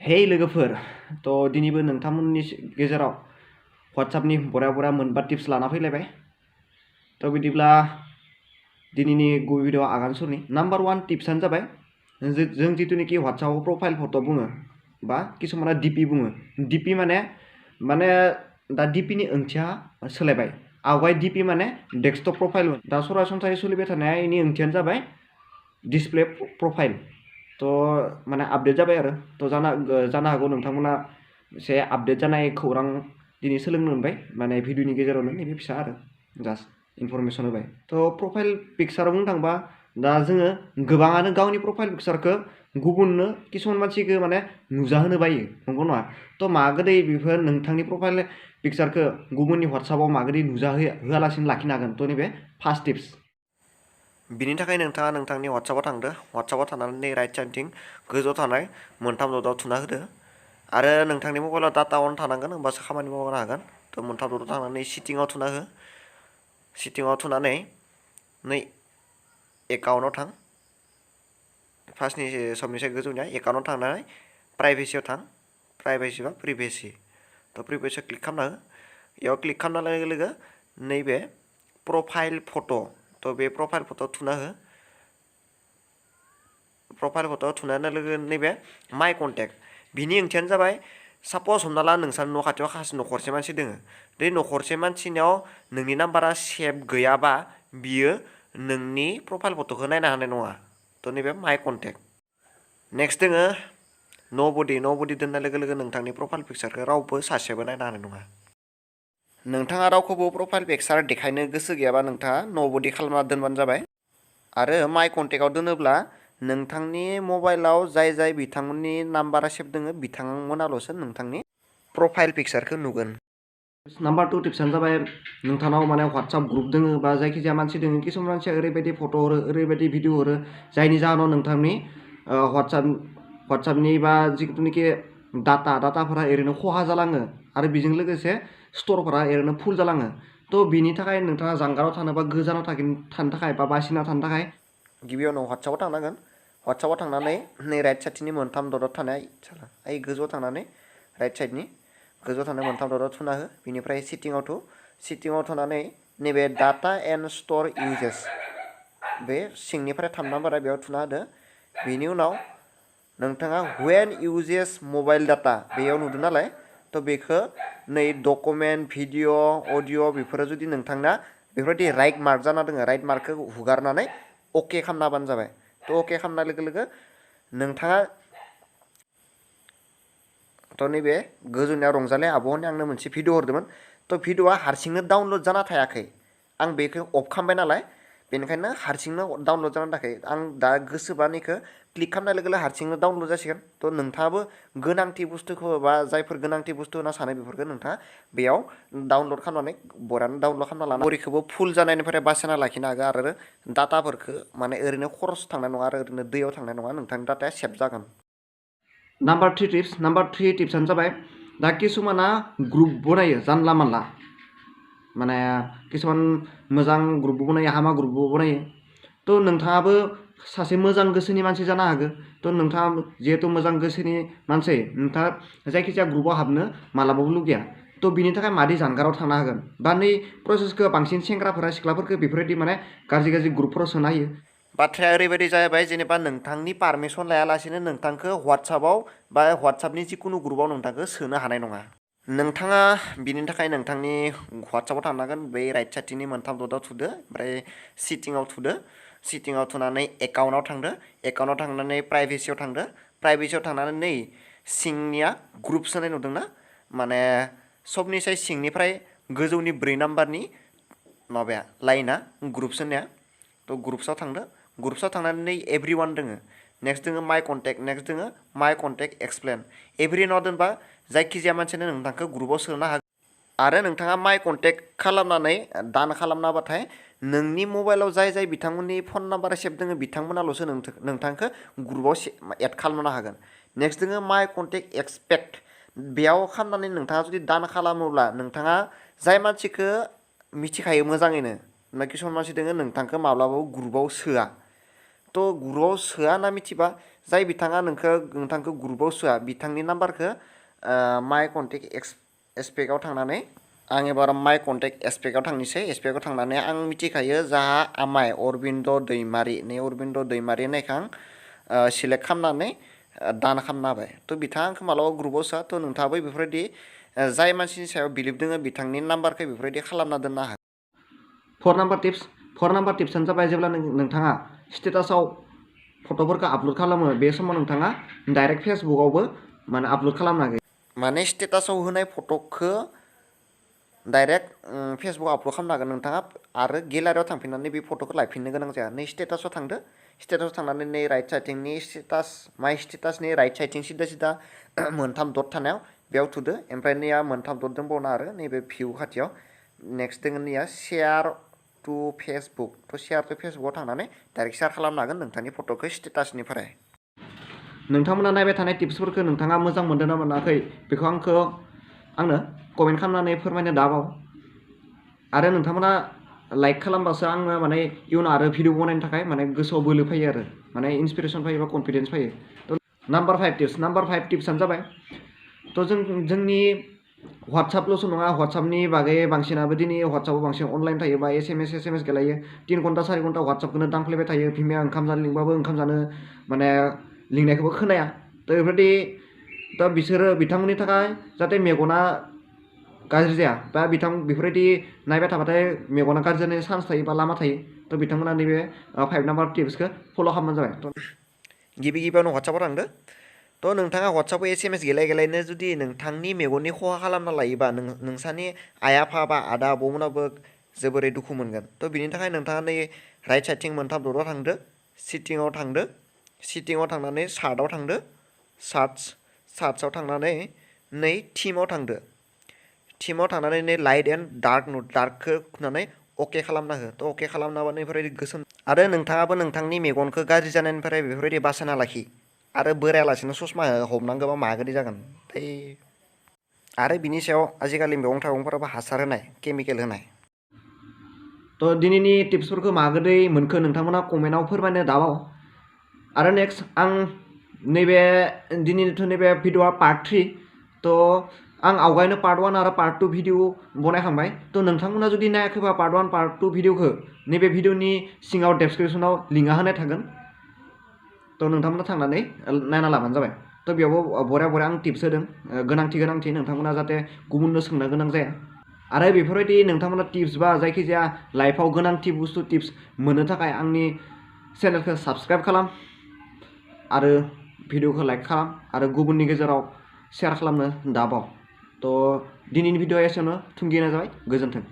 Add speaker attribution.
Speaker 1: हे लोगोफोर तो दिनैबो नोंथांमोननि गेजेराव WhatsAppनि बरा मोनबा टिप्स लाना फैलायबाय तो बिदिब्ला दिनैनि गुबै भिडिअ आगान सुरनि नाम्बार 1 टिप्सआनो जाबाय जों जितुनिखि WhatsAppआव प्रफाइल फट' बुङो बा किसुमाना DP बुङो DP माने दा DPनि ओंथिया सोलायबाय आवगाय DP माने डेस्कटप प्रफाइल दा सरासनस्रायै सोलिबाय थानाया इनि ओंथियानो जाबाय डिसप्ले प्रफाइल तो माने आपडेट जाबाय आरो तो जानो हागौ नोंथांमोना एसे आपडेट जानाय खौरां दिनै सोलोंनो मोनबाय माने भिडिअनि गेजेरावनो नैबे फिसा आरो जास्ट इनफरमेसन होबाय तो प्रफाइल पिक्चार बुंनो थांबा दा जोङो गोबाङानो गावनि प्रफाइल पिक्चारखौ गुबुननो किसुमान मानसिखौ माने नुजाहोनो बायो नंगौ नङा तो मागोदै बेफोर नोंथांनि प्रफाइल पिक्चारखौ गुबुननि WhatsAppआव मागोदै नुजाहोआलासिनो लाखिनो हागोन तो नैबे फार्स्ट टिप्स बिनि थाखाय नोंथाङा नोंथांनि WhatsAppआव थांदो WhatsAppआव थानानै राइट साइडथिं गोजौआव थानाय मोनथाम दटआव थुना होदो आरो नोंथांनि मबाइलाव डाटा अन थानांगोन होमबासो खामानि मावनो हागोन तो मोनथाम दटआव थांनानै सिटिंआव थुना हो सिटिंआव थुनानै नै एकाउन्टआव थां फार्स्टनि सबनिसाय गोजौनिया एकाउन्टआव थांनानै प्राइभेसियाव थां प्राइभेसि बा प्रिभेसि तो प्रिभेसियाव क्लिक खालामना हो बेयाव क्लिक खालामनाय लोगो लोगो नैबे प्रफाइल फट' तो बे प्रफाइल फट' थुना हो प्रफाइल फट' थुनाय लोगो नैबे माइ कन्टेक्ट बिनि ओंथियानो जाबाय सापस हमना ला नोंसानि न' खाथियाव न'खरसे मानसि दोङो बे न'खरसे मानसिनियाव नोंनि नाम्बारा सेभ गैयाबा बियो नोंनि प्रफाइल फट'खौ नायनो हानाय नङा तो नैबे माइ कन्टेक्ट नेक्स्ट दोङो न'बडि दोननाय लोगो लोगो नोंथांनि प्रफाइल पिक्चारखौ रावबो सासेबो नायनो हानाय नङा नोंथाङा रावखौबो प्रफाइल पिक्चार देखायनो गोसो गैयाबा नोंथाङा न'बडि खालामना दोनबानो जाबाय आरो माइ कन्टेक्टआव दोनोब्ला नोंथांनि मबाइलाव जाय बिथांमोननि नाम्बारा सेभ दोङो बिथांमोनाल'सो नोंथांनि प्रफाइल पिक्चारखौ नुगोन नाम्बार 2 टिप्सआनो जाबाय नोंथांनाव माने WhatsApp ग्रुप दोङो बा जायखिजाया मानसि दोङो किसुमान मानसिया ओरैबायदि फट' हरो ओरैबायदि भिडिअ हरो जायनि जाहोनाव नोंथांनि WhatsAppनि बा जिथुनिखि डाटाफोरा ओरैनो खहा जालाङो आरो बेजों लोगोसे स्ट'रफोरा ओरैनो फुल जालाङो तो बिनि थाखाय नोंथाङा जानगाराव थानोबा गोजानाव थानो थाखाय बा बासिना थानो थाखाय गिबियावनो WhatsAppआव थांनांगोन WhatsAppआव थांनानै नै राइट साइडथिंनि मोनथाम दटआव थानाय ओइ गोजौआव थांनानै राइट साइडनि गोजौआव थानाय मोनथाम दटआव थुना हो बिनिफ्राय सिटिंआव थुनानै नैबे डाटा एन्ड स्ट'र इउजेस बे सिंनिफ्राय 3 नाम्बारा बेयाव थुना होदो बेनि उनाव नोंथाङा व्हेन इउजेस मबाइल डाटा बेयाव नुदों नालाय तो बेखौ नै डकुमेन्ट भिडिअ अडिअ बेफोरो जुदि नोंथांना बेफोरबायदि राइट मार्क जाना दङ राइट मार्कखौ हुगारनानै अके खालामना होबानो जाबाय तो अके खालामनाय लोगो लोगो नोंथाङा तो नैबे गोजौनिया रंजालि आब'नि आंनो मोनसे भिडिअ हरदोंमोन तो भिडिअआ हारसिंनो डाउनलड जाना थायाखै आं बेखौ अफ खालामबाय नालाय बेनिखायनो हारसिंनो डाउनलड जाना थायाखै आं दा गोसोबा नैखौ क्लिक खालामनाय लोगो लोगो हारसिंनो डाउनलड जासिगोन तो नोंथाङाबो गोनांथि बुस्थुखौ बा जायफोर गोनांथि बुस्थु होनना सानो बेफोरखौ नोंथाङा बेयाव डाउनलड खालामनानै बरानो डाउनलड खालामना लाना बरिखौबो फुल जानायनिफ्राय बासायना लाखिनो हागोन आरो डाटाफोरखौ माने ओरैनो खरस थांनाय नङा आरो ओरैनो दैयाव थांनाय नङा नोंथांनि डाटाया सेभ जागोन नाम्बार 3 टिप्सआनो जाबाय दा किसुमाना ग्रुप बनायो जानला मानला माने किसुमान मोजां ग्रुपबो बनायो हामा ग्रुपबो बनायो तो नोंथाङाबो सासे मोजां गोसोनि मानसि जानो हागौ तो नोंथाङा जिहेतु मोजां गोसोनि मानसि नोंथाङा जायखिजाया ग्रुपआव हाबनो मालाबाबो लुगैया तो बिनि थाखाय मादै जानगाराव थानो हागोन बा नै प्रसेसखौ बांसिन सेंग्राफोरा सिख्लाफोरखौ बेफोरबायदि माने गाज्रि ग्रुपफोराव सोनो हायो बाथ्राया ओरैबायदि जाहैबाय जेनेबा नोंथांनि पारमिसन लायालासेनो नोंथांखौ WhatsAppआव बा WhatsAppनि जिखुनु ग्रुपआव नोंथांखौ सोनो हानाय नङा नोंथाङा बिनि थाखाय नोंथांनि WhatsAppआव थांनांगोन बै राइट साइडथिंनि मोनथाम दटआव थुदो ओमफ्राय सिटिंआव थुनानै एकाउन्टआव थांदो एकाउन्टआव थांनानै प्राइभेसियाव थांदो प्राइभेसियाव थांनानै नै सिंनिया ग्रुप्स होनाय नुदोंना माने सबनिसाय सिंनिफ्राय गोजौनि 4 नाम्बारनि माबाया लाइना ग्रुप्स होननाया तो ग्रुप्सआव थांदो ग्रुप्सआव थांनानै नै एभ्रिवान दोङो नेक्स्ट दोङो माइ कन्टेक्ट नेक्स्ट दोङो माइ कन्टेक्ट एक्सप्लेन एभ्रिवानाव दोनबा जायखिजाया मानसियानो नोंथांखौ ग्रुपआव सोनो हागोन आरो नोंथाङा माइ कन्टेक्ट खालामनानै दान खालामना होबाथाय नोंनि मबाइलाव जाय बिथांमोननि फन नाम्बारा सेभ दोङो बिथांमोनाल'सो नोंथांखौ ग्रुपआव एड खालामनो हागोन नेक्स्ट दोङो माइ कन्टेक्ट एक्सपेक्ट बेयाव खालामनानै नोंथाङा जुदि दान खालामोब्ला नोंथाङा जाय मानसिखौ मिथिखायो मोजाङैनो किसुमान मानसि दोङो नोंथांखौ माब्लाबाबो ग्रुपआव सोआ थ' ग्रुपआव सोआ होनना मिथिबा जाय बिथाङा नोंथांखौ ग्रुपआव सोआ बिथांनि नाम्बारखौ माइ कन्टेक्ट एसपेक्टआव थांनानै आं एबार माइ कन्टेक्ट एसपेक्टआव थांनोसै एसपेक्टआव थांनानै आं मिथिखायो जाहा आमाय अरबिन्द दैमारि अरबिन्द दैमारि होननायखौ आं सिलेक्ट खालामनानै दान खालामना होबाय थ' बिथाङा आंखौ मालाबा ग्रुपआव सोआ थ' नोंथाङाबो बेफोरबायदि जाय मानसिनि सायाव बिलिभ दोङो बिथांनि नाम्बारखौ बेफोरबायदि खालामना दोननो हागोन। 4 नाम्बार टिप्सआनो जाबाय जेब्ला नोंथाङा स्टेटासाव फट'फोरखौ आपल'ड खालामो बे समाव नोंथाङा डाइरेक्ट फेसबुकआवबो माने आपल'ड खालामनो हागोन माने स्टेटासाव होनाय फट'खौ डाइरेक्ट फेसबुकआव आपल'ड खालामनो हागोन नोंथाङा आरो गेलारियाव थांफिननानै बे फट'खौ लायफिननो गोनां जाया नै स्टेटासाव थांदो स्टेटासाव थांनानै नै राइट साइडथिंनि स्टेटास माइ स्टेटासनि राइट साइडथिं सिदा मोनथाम डट थानायाव बेयाव थुदो ओमफ्राय नैया मोनथाम डट दंबावो आरो नैबे भिउ खाथियाव नेक्स्ट दङ नैया शेयार टु फेसबुक थ' शेयार टु फेसबुकआव थांनानै डाइरेक्ट शेयार खालामनो हागोन नोंथांनि फट'खौ स्टेटासनिफ्राय। नोंथांमोना नायबाय थानाय टिप्सफोरखौ नोंथाङा मोजां मोनदों ना मोनाखै बेखौ आंनो कमेन्ट खालामनानै फोरमायनो दाबाव आरो नोंथांमोना लाइक खालामबासो आङो माने इयुन आरो भिडिअ बनायनो थाखाय माने गोसोआव बोलो फैयो आरो माने इन्सपिरेसन फैयो बा कनफिडेन्स फैयो। थ' नाम्बार 5 टिप्सआनो जाबाय थ' जोंनि WhatsAppल'सो नङा WhatsAppनि बागै बांसिनाबो दिनै WhatsAppआव बांसिन अनलाइन थायो बा SMS गेलेयो 3 घन्टा 4 घन्टा WhatsAppखौनो दांफ्लेबाय थायो बिमाया ओंखाम जानो लिंबाबो ओंखाम जानो माने लिंनायखौबो खोनाया थ' बेफोरबायदि थ' बिथांमोननि थाखाय जाहाथे मेगना गाज्रि जाया बा बेफोरबायदि नायबाय थाबाथाय मेगना गाज्रि जानायनि चान्स थायो बा लामा थायो थ' बिथांमोना नैबे 5 नाम्बार टिप्सखौ फल' खालामबानो जाबाय। गिबियावनो WhatsAppआव थांदो थ' नोंथाङा WhatsAppआव SMS गेलेनो जुदि नोंथांनि मेगननि खहा खालामना लायोबा नोंसानि आइ आफा बा आदा आबौमोनाबो जोबोरै दुखु मोनगोन थ' बिनि थाखाय नोंथाङा नै राइट साइडथिं मोनथाम डटआव थांदो सिटिंआव थांनानै सार्टआव थांदो सार्ट्सआव थांनानै नै थिमाव थांनानै नै लाइट एन्ड डार्कखौ खुनानै अके खालामना हो थ' अके खालामना होबानो बेफोरबायदि गोसोम आरो नोंथाङाबो नोंथांनि मेगनखौ गाज्रि जानायनिफ्राय बेफोरबायदि बासायना लाखि आरो बोरायालासिनो ससमा हमनांगौबा मागोदि जागोन आरो बिनि सायाव आजिखालि मैगं थाइगंफोराबो हासार होनाय केमिकेल होनाय थ' दिनैनि टिप्सफोरखौ मागोदै मोनखो नोंथांमोना कमेन्टआव फोरमायनो दाबाव आरो नेक्स्ट आं दिनैनिथ' नैबे भिडिअआ पार्ट 3 थ' आं आवगायनो पार्ट 1 आरो पार्ट 2 भिडिअ बनायखांबाय थ' नोंथांमोना जुदि नायाखैबा पार्ट 1 पार्ट 2 भिडिअखौ नैबे भिडिअनि सिङाव डेसक्रिपसनाव लिंकआ होनाय थागोन थ' नोंथांमोना थांनानै नायना लाबानो जाबाय थ' बेयावबो बरिया आं टिप्स होदों गोनांथि नोंथांमोना जाहाथे गुबुननो सोंनो गोनां जाया आरो बेफोरबायदि नोंथांमोना टिप्स बा जायखिजाया लाइफआव गोनांथि बुस्थु टिप्स मोननो थाखाय आंनि चेनेलखौ साबस्क्राइब खालाम आरो भिडिअखौ लाइक खालाम आरो गुबुननि गेजेराव शेयार खालामनो दाबाव थ' दिनैनि भिडिअआ एसेयावनो थुंगेनाय जाबाय गोजोन्थों।